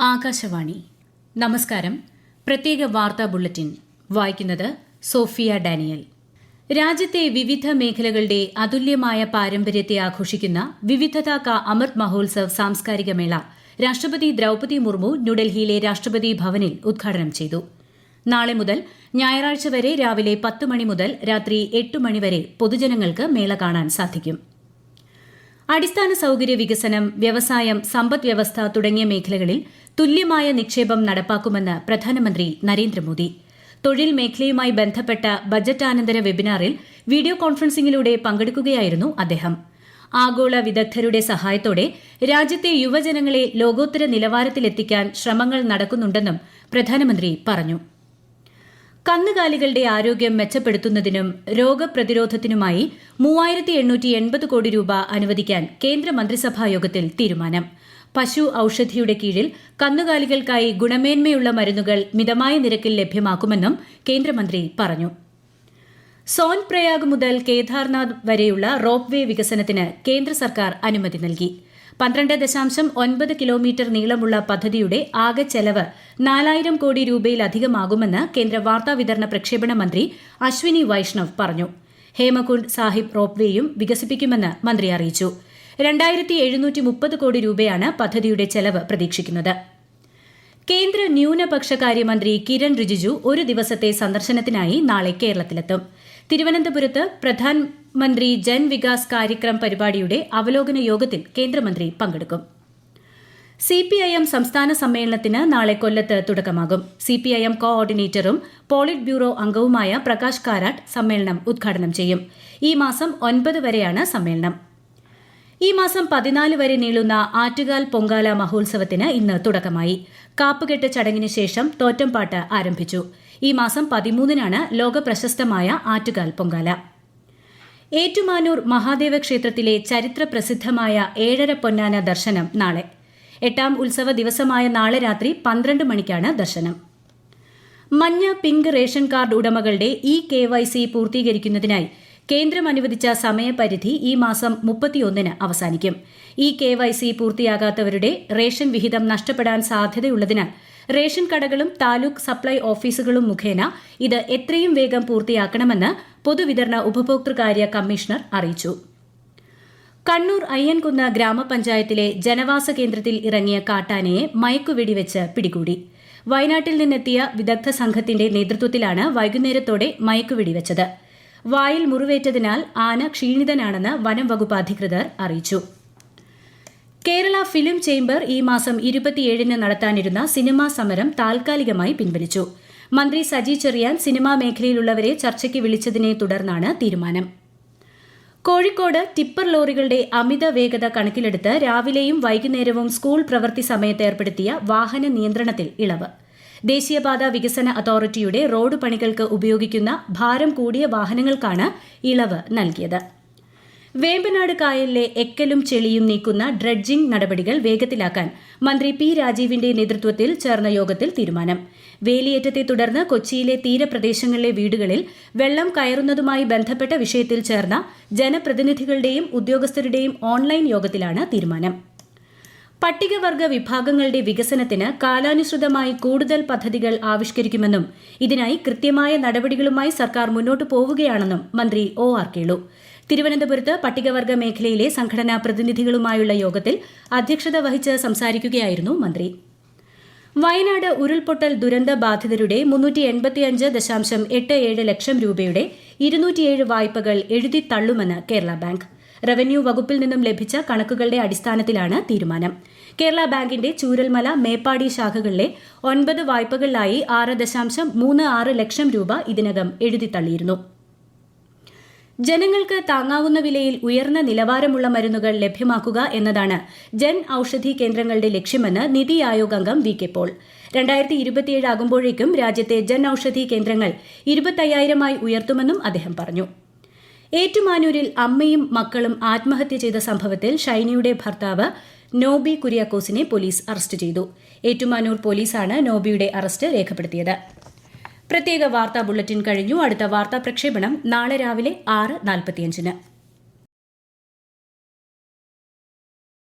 ആകാശവാണി. നമസ്കാരം. പ്രത്യേക വാർത്താ ബുള്ളറ്റിൻ വായിക്കുന്നത് സോഫിയ ഡാനിയൽ. രാജ്യത്തെ വിവിധ മേഖലകളുടെ അതുല്യമായ പാരമ്പര്യത്തെ ആഘോഷിക്കുന്ന വിവിധതാ കാ അമൃത് മഹോത്സവ് സാംസ്കാരിക മേള രാഷ്ട്രപതി ദ്രൌപദി മുർമു ന്യൂഡൽഹിയിലെ രാഷ്ട്രപതി ഭവനിൽ ഉദ്ഘാടനം ചെയ്തു. നാളെ മുതൽ ഞായറാഴ്ച വരെ രാവിലെ 10 മണി മുതൽ രാത്രി 8 മണി വരെ പൊതുജനങ്ങൾക്ക് മേള കാണാൻ സാധിക്കും. അടിസ്ഥാന സൌകര്യ വികസനം, വ്യവസായം, സമ്പദ്വ്യവസ്ഥ തുടങ്ങിയ മേഖലകളിൽ തുല്യമായ നിക്ഷേപം നടപ്പാക്കുമെന്ന് പ്രധാനമന്ത്രി നരേന്ദ്രമോദി. തൊഴിൽ മേഖലയുമായി ബന്ധപ്പെട്ട ബജറ്റാനന്തര വെബിനാറിൽ വീഡിയോ കോൺഫറൻസിംഗിലൂടെ പങ്കെടുക്കുകയായിരുന്നു അദ്ദേഹം. ആഗോള വിദഗ്ധരുടെ സഹായത്തോടെ രാജ്യത്തെ യുവജനങ്ങളെ ലോകോത്തര നിലവാരത്തിലെത്തിക്കാൻ ശ്രമങ്ങൾ നടക്കുന്നുണ്ടെന്നും പ്രധാനമന്ത്രി പറഞ്ഞു. കന്നുകാലികളുടെ ആരോഗ്യം മെച്ചപ്പെടുത്തുന്നതിനും രോഗപ്രതിരോധത്തിനുമായി 3880 കോടി രൂപ അനുവദിക്കാൻ കേന്ദ്ര മന്ത്രിസഭാ യോഗത്തിൽ തീരുമാനം. പശു ഔഷധിയുടെ കീഴിൽ കന്നുകാലികൾക്കായി ഗുണമേന്മയുള്ള മരുന്നുകൾ മിതമായ നിരക്കിൽ ലഭ്യമാക്കുമെന്നും കേന്ദ്രമന്ത്രി പറഞ്ഞു. സോൻപ്രയാഗ് മുതൽ കേദാർനാഥ് വരെയുള്ള റോപ്പ് വേ വികസനത്തിന് കേന്ദ്ര സർക്കാർ അനുമതി നൽകി. 12.9 കിലോമീറ്റർ നീളമുള്ള പദ്ധതിയുടെ ആകെ ചെലവ് 4000 കോടി രൂപയിലധികമാകുമെന്ന് കേന്ദ്ര വാർത്താവിതരണ പ്രക്ഷേപണ മന്ത്രി അശ്വിനി വൈഷ്ണവ് പറഞ്ഞു. ഹേമകുണ്ട് സാഹിബ് റോപ്പ് വേയും വികസിപ്പിക്കുമെന്ന് മന്ത്രി അറിയിച്ചു. 2730 കോടി രൂപയാണ് പദ്ധതിയുടെ ചെലവ് പ്രതീക്ഷിക്കുന്നത്. കേന്ദ്ര ന്യൂനപക്ഷകാര്യമന്ത്രി കിരൺ റിജിജു ഒരു ദിവസത്തെ സന്ദർശനത്തിനായി നാളെ കേരളത്തിലെത്തും. തിരുവനന്തപുരത്ത് പ്രധാൻമന്ത്രി ജൻ വികാസ് കാര്യക്രം പരിപാടിയുടെ അവലോകന യോഗത്തിൽ കേന്ദ്രമന്ത്രി പങ്കെടുക്കും. സിപിഐഎം സംസ്ഥാന സമ്മേളനത്തിന് നാളെ കൊല്ലത്ത് തുടക്കമാകും. സിപിഐഎം കോഓർഡിനേറ്ററും പോളിറ്റ് ബ്യൂറോ അംഗവുമായ പ്രകാശ് കാരാട്ട് സമ്മേളനം ഉദ്ഘാടനം ചെയ്യും. ഈ മാസം 9 വരെയാണ് സമ്മേളനം. ഈ മാസം 14 വരെ നീളുന്ന ആറ്റുകാൽ പൊങ്കാല മഹോത്സവത്തിന് ഇന്ന് തുടക്കമായി. കാപ്പുകെട്ട് ചടങ്ങിന് ശേഷം തോറ്റംപാട്ട് ആരംഭിച്ചു. ഈ മാസം 13-നാണ് ലോകപ്രശസ്തമായ ആറ്റുകാൽ പൊങ്കാല. ഏറ്റുമാനൂർ മഹാദേവ ക്ഷേത്രത്തിലെ ചരിത്ര പ്രസിദ്ധമായ 7:30 പൊന്നാന ദർശനം നാളെ. 8ാം ഉത്സവ ദിവസമായ നാളെ രാത്രി 12 മണിക്കാണ് ദർശനം. മഞ്ഞ, പിങ്ക് റേഷൻ കാർഡ് ഉടമകളുടെ KYC പൂർത്തീകരിക്കുന്നതിനായി കേന്ദ്രം അനുവദിച്ച സമയപരിധി ഈ മാസം 31-ന് അവസാനിക്കും. KYC പൂർത്തിയാകാത്തവരുടെ റേഷൻ വിഹിതം നഷ്ടപ്പെടാൻ സാധ്യതയുള്ളതിനാൽ റേഷൻ കടകളും താലൂക്ക് സപ്ലൈ ഓഫീസുകളും മുഖേന ഇത് എത്രയും വേഗം പൂർത്തിയാക്കണമെന്ന് പൊതുവിതരണ ഉപഭോക്തൃകാര്യ കമ്മീഷണർ അറിയിച്ചു. കണ്ണൂർ അയ്യൻകുന്ന് ഗ്രാമപഞ്ചായത്തിലെ ജനവാസ കേന്ദ്രത്തിൽ ഇറങ്ങിയ കാട്ടാനയെ മയക്കുവെടിവെച്ച് പിടികൂടി. വയനാട്ടിൽ നിന്നെത്തിയ വിദഗ്ധ സംഘത്തിന്റെ നേതൃത്വത്തിലാണ് വൈകുന്നേരത്തോടെ മയക്കുവെടിവെച്ചത്. വായിൽ മുറിവേറ്റതിനാൽ ആന ക്ഷീണിതനാണെന്ന് വനം വകുപ്പ് അധികൃതർ അറിയിച്ചു. കേരള ഫിലിം ചേംബർ ഈ മാസം 27-ന് നടത്താനിരുന്ന സിനിമാ സമരം താൽക്കാലികമായി പിൻവലിച്ചു. മന്ത്രി സജി ചെറിയാൻ സിനിമാ മേഖലയിലുള്ളവരെ ചർച്ചയ്ക്ക് വിളിച്ചതിനെ തുടർന്നാണ് തീരുമാനം. കോഴിക്കോട് ടിപ്പർ ലോറികളുടെ അമിത വേഗത കണക്കിലെടുത്ത് രാവിലെയും വൈകുന്നേരവും സ്കൂൾ പ്രവൃത്തി സമയത്ത് ഏർപ്പെടുത്തിയ വാഹന നിയന്ത്രണത്തിൽ ഇളവ്. ദേശീയപാത വികസന അതോറിറ്റിയുടെ റോഡ് പണികൾക്ക് ഉപയോഗിക്കുന്ന ഭാരം കൂടിയ വാഹനങ്ങൾക്കാണ് ഇളവ് നൽകിയത്. വേമ്പനാട് കായലിലെ എക്കലും ചെളിയും നീക്കുന്ന ഡ്രഡ്ജിംഗ് നടപടികൾ വേഗത്തിലാക്കാൻ മന്ത്രി പി രാജീവിന്റെ നേതൃത്വത്തിൽ ചേർന്ന യോഗത്തിൽ തീരുമാനം. വേലിയേറ്റത്തെ തുടർന്ന് കൊച്ചിയിലെ തീരപ്രദേശങ്ങളിലെ വീടുകളിൽ വെള്ളം കയറുന്നതുമായി ബന്ധപ്പെട്ട വിഷയത്തിൽ ചേർന്ന ജനപ്രതിനിധികളുടെയും ഉദ്യോഗസ്ഥരുടെയും ഓൺലൈൻ യോഗത്തിലാണ് തീരുമാനം. പട്ടികവർഗ വിഭാഗങ്ങളുടെ വികസനത്തിന് കാലാനുസൃതമായി കൂടുതൽ പദ്ധതികൾ ആവിഷ്കരിക്കുമെന്നും ഇതിനായി കൃത്യമായ നടപടികളുമായി സർക്കാർ മുന്നോട്ടു പോവുകയാണെന്നും മന്ത്രി OR കേളു തിരുവനന്തപുരത്ത് പട്ടികവർഗ മേഖലയിലെ സംഘടനാ പ്രതിനിധികളുമായുള്ള യോഗത്തിൽ അധ്യക്ഷത വഹിച്ച് സംസാരിക്കുകയായിരുന്നു മന്ത്രി. വയനാട് ഉരുൾപൊട്ടൽ ദുരന്ത ബാധിതരുടെ 385.87 ലക്ഷം രൂപയുടെ 207 വായ്പകൾ എഴുതിത്തള്ളുമെന്ന് കേരള ബാങ്ക്. റവന്യൂ വകുപ്പിൽ നിന്നും ലഭിച്ച കണക്കുകളുടെ അടിസ്ഥാനത്തിലാണ് തീരുമാനം. കേരള ബാങ്കിന്റെ ചൂരൽമല, മേപ്പാടി ശാഖകളിലെ 9 വായ്പകളിലായി 6.36 ലക്ഷം രൂപ ഇതിനകം എഴുതിത്തള്ളിയിരുന്നു. ജനങ്ങൾക്ക് താങ്ങാവുന്ന വിലയിൽ ഉയർന്ന നിലവാരമുള്ള മരുന്നുകൾ ലഭ്യമാക്കുക എന്നതാണ് ജൻ ഔഷധി കേന്ദ്രങ്ങളുടെ ലക്ഷ്യമെന്ന് നിതി ആയോഗ് അംഗം VK പോൾ. 2027 ആകുമ്പോഴേക്കും രാജ്യത്തെ ജൻ ഔഷധി കേന്ദ്രങ്ങൾ 25,000-ആയി ഉയർത്തുമെന്നും അദ്ദേഹം പറഞ്ഞു. ഏറ്റുമാനൂരിൽ അമ്മയും മക്കളും ആത്മഹത്യ ചെയ്ത സംഭവത്തിൽ ഷൈനിയുടെ ഭർത്താവ് നോബി കുര്യാക്കോസിനെ പോലീസ് അറസ്റ്റ് ചെയ്തു. ഏറ്റുമാനൂർ പോലീസാണ് നോബിയുടെ അറസ്റ്റ് രേഖപ്പെടുത്തിയത്. പ്രത്യേക വാർത്താ ബുള്ളറ്റിൻ കഴിഞ്ഞു. അടുത്ത വാർത്താ പ്രക്ഷേപണം നാളെ രാവിലെ 6:45-ന്.